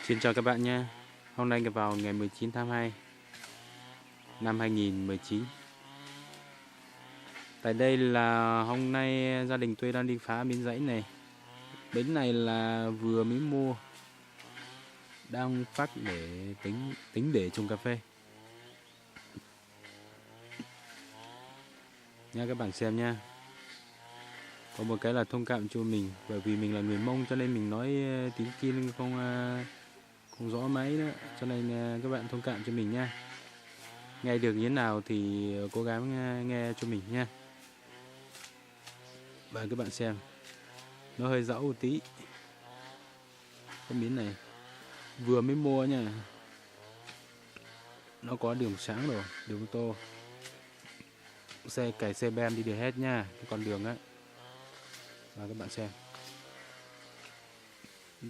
Xin chào các bạn nha. Hôm nay vào ngày 19 tháng 2 năm 2019. Tại đây là hôm nay gia đình tôi đang đi phá miếng giấy này. Bến này là vừa mới mua, đang phát để tính để trồng cà phê. Nha các bạn xem nha. Có một cái là thông cảm cho mình, bởi vì mình là người Mông cho nên mình nói tiếng Kinh không rõ mấy nữa, cho nên các bạn thông cảm cho mình nha. Nghe được như thế nào thì cố gắng nghe cho mình nha. Và các bạn xem, nó hơi dẫu một tí. Cái miếng này vừa mới mua nha, nó có đường sáng rồi, đường ô tô, xe cày xe ben đi được hết nha, cái con đường á. Và các bạn xem,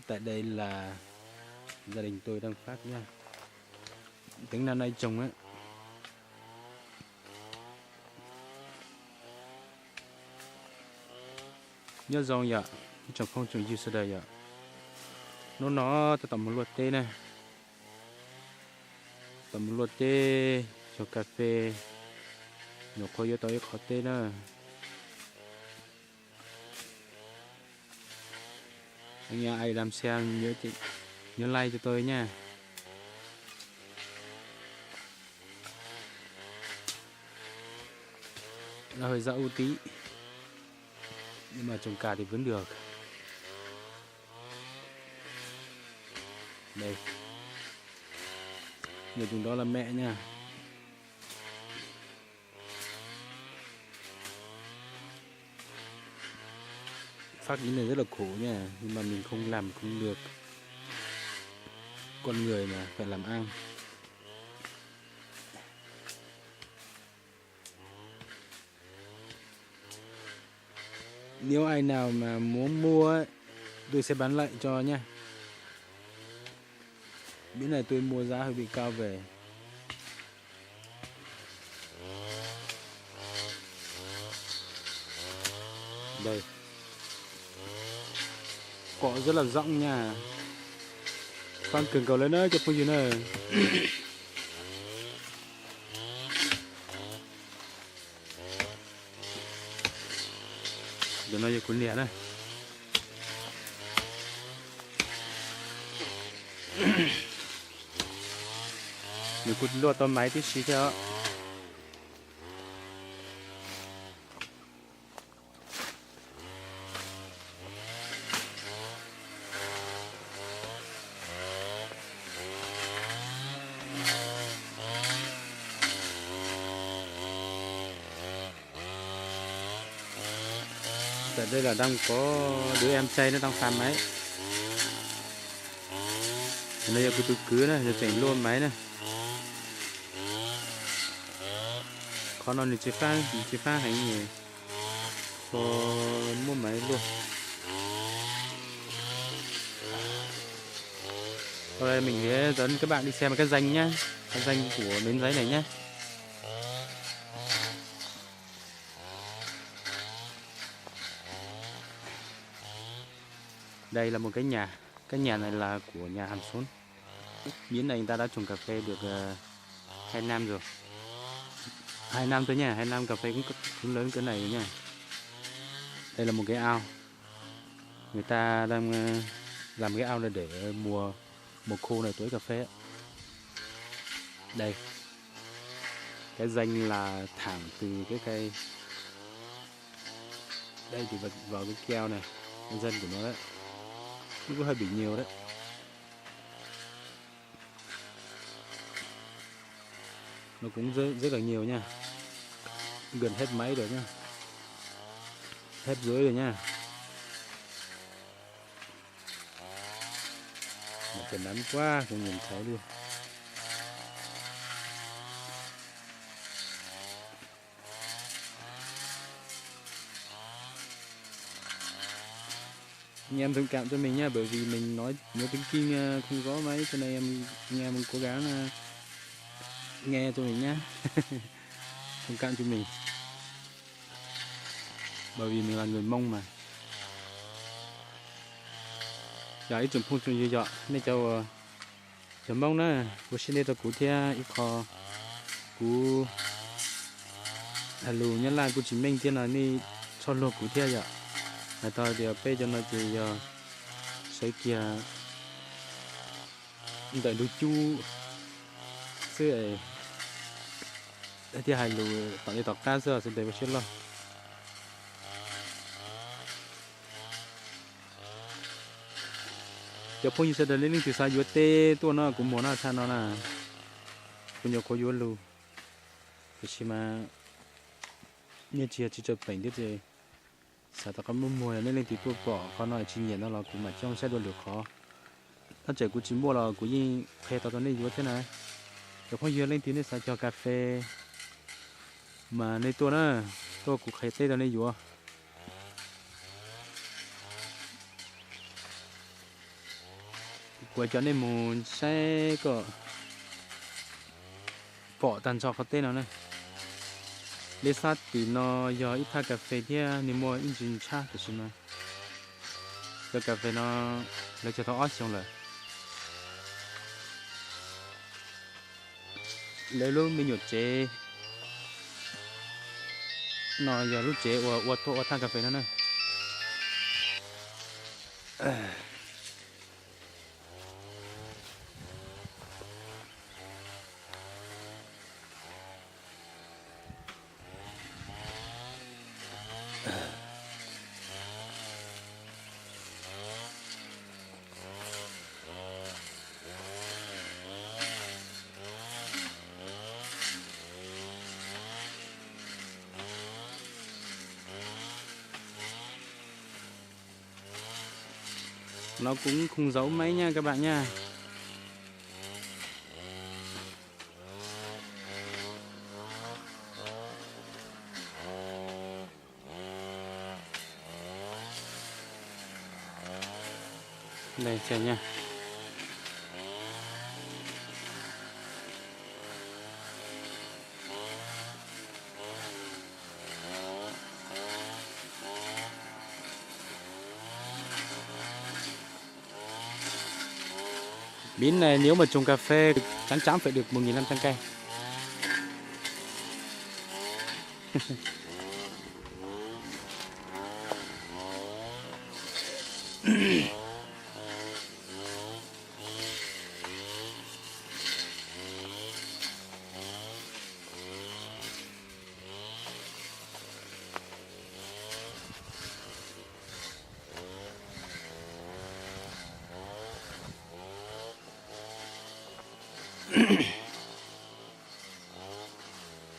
tại đây là gia đình tôi đang phát nha, tính năm nay trồng á. Nhớ dòng vậy, trồng không trồng gì sau đây vậy. Nó tầm một luật tê này, tầm một luật tê cho cà phê, nó có yếu tố khó tê nữa. Anh em ai làm xem nhớ like cho tôi nha. Nó hơi dẫu tí, nhưng mà trồng cà thì vẫn được. Đây, người dùng đó là mẹ nha. Phát cái này rất là khổ nha, nhưng mà mình không làm không được. Con người mà phải làm ăn. Nếu ai nào mà muốn mua ấy, tôi sẽ bán lại cho nha. Miếng này tôi mua giá hơi bị cao về. Đây, cọ rất là rộng nha. Phan cường cầu lên nữa cho phong gì nữa. Để nó cuốn lẻ đây. Mình cút lua tôm máy tí xí theo. Tại đây là đang có đứa em trai nó đang phàm máy. Đây là tôi cứ này, giờ chỉnh luôn máy này. Khó nó chỉ phá hành gì. Có mua máy luôn. Sau đây mình sẽ dẫn các bạn đi xem cái danh nhá, cái danh của miếng giấy này nhá. Đây là một cái nhà này là của nhà hàng xóm. Miếng này người ta đã trồng cà phê được 2 năm rồi. 2 năm thôi nha, 2 năm cà phê cũng lớn cỡ này rồi nha. Đây là một cái ao. Người ta đang làm cái ao này để mùa khô này tưới cà phê. Đây. Cái danh là thẳng từ cái cây. Đây thì vào cái keo này, cái dân của nó đấy. Nó có hơi bị nhiều đấy. Nó cũng rất là nhiều nha. Gần hết máy rồi nha. Hết dưới rồi nha. Mà trời nắng quá không nhìn thấy luôn. Anh em thông cảm cho mình nha, bởi vì mình nói tiếng Kinh không rõ mấy, cho nên anh em cố gắng nghe cho mình nhá. Thông cảm cho mình, bởi vì mình là người Mông mà. Giờ ít chụp phun cho dọ nên cho chấm bông nè bữa xin đây tao cú thia ít khó cú lù nhớ lại cú chỉ mình tiên là đi cho lô cú thia vậy là tao thì bây giờ nó chỉ xây kia đợi đôi chu xưa ấy thì hai lù tao đi tao cá xưa sẽ để bữa xin lo giờ phong như sẽ đến lên từ xa dưới tê tua nó cũng muốn nó cha nó là cũng nhiều có dưới lù thì mà như chia chỉ cho bệnh thế thì sao ta có mua lên lên thì tua bỏ con nói chi nhện nó là cũng mà trong sẽ đua được khó nó chỉ cũng chỉ mua là cũng như phe tao này dưới thế này giờ phong dưới lên thì nó sẽ cho cà phê mà nơi tua nó tua cũng khai tê tao này dưới quay cho nên muốn xe có bỏ tàn cho khó tên nào này lấy sát thì nó giờ ít pha cà phê thì nên mua ít dùng cha thì xem mà giờ cà phê nó lấy cho nó ót xong rồi lấy luôn mình nhột chế nó giờ lúc chế ô thang cà phê nó này nó cũng không giấu mấy nha các bạn nha đây xem nha Bín này nếu mà trồng cà phê chắc chắn phải được 1.500 cây.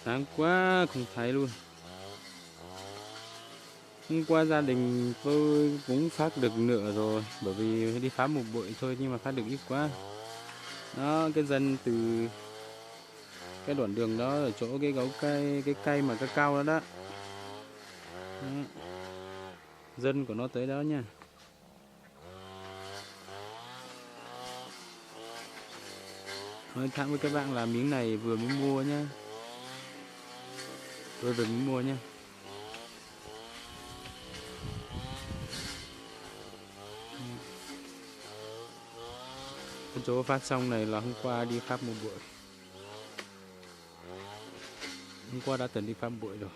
Sáng quá không thấy luôn. Hôm qua gia đình tôi cũng phát được nửa rồi, bởi vì đi phá một bụi thôi nhưng mà phát được ít quá. Đó, cái dân từ cái đoạn đường đó ở chỗ cái gấu cây, cái cây mà cái cao đó đó. Đó. Dân của nó tới đó nha. Nói thẳng với các bạn là miếng này vừa mới mua nhá. Vừa mới mua nhá. Cái chỗ phát xong này là hôm qua đi phát một buổi. Hôm qua đã từng đi phát buổi rồi.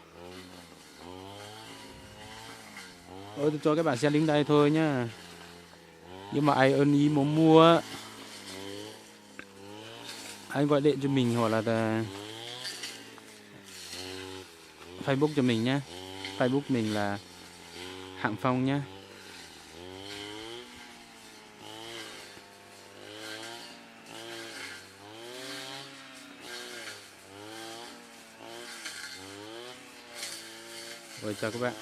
Tôi cho các bạn xem link đây thôi nhá. Nhưng mà ai ơn ý muốn mua, anh gọi điện cho mình hoặc là Facebook cho mình nhá. Facebook mình là Hạng Phong nhá. Rồi chào các bạn.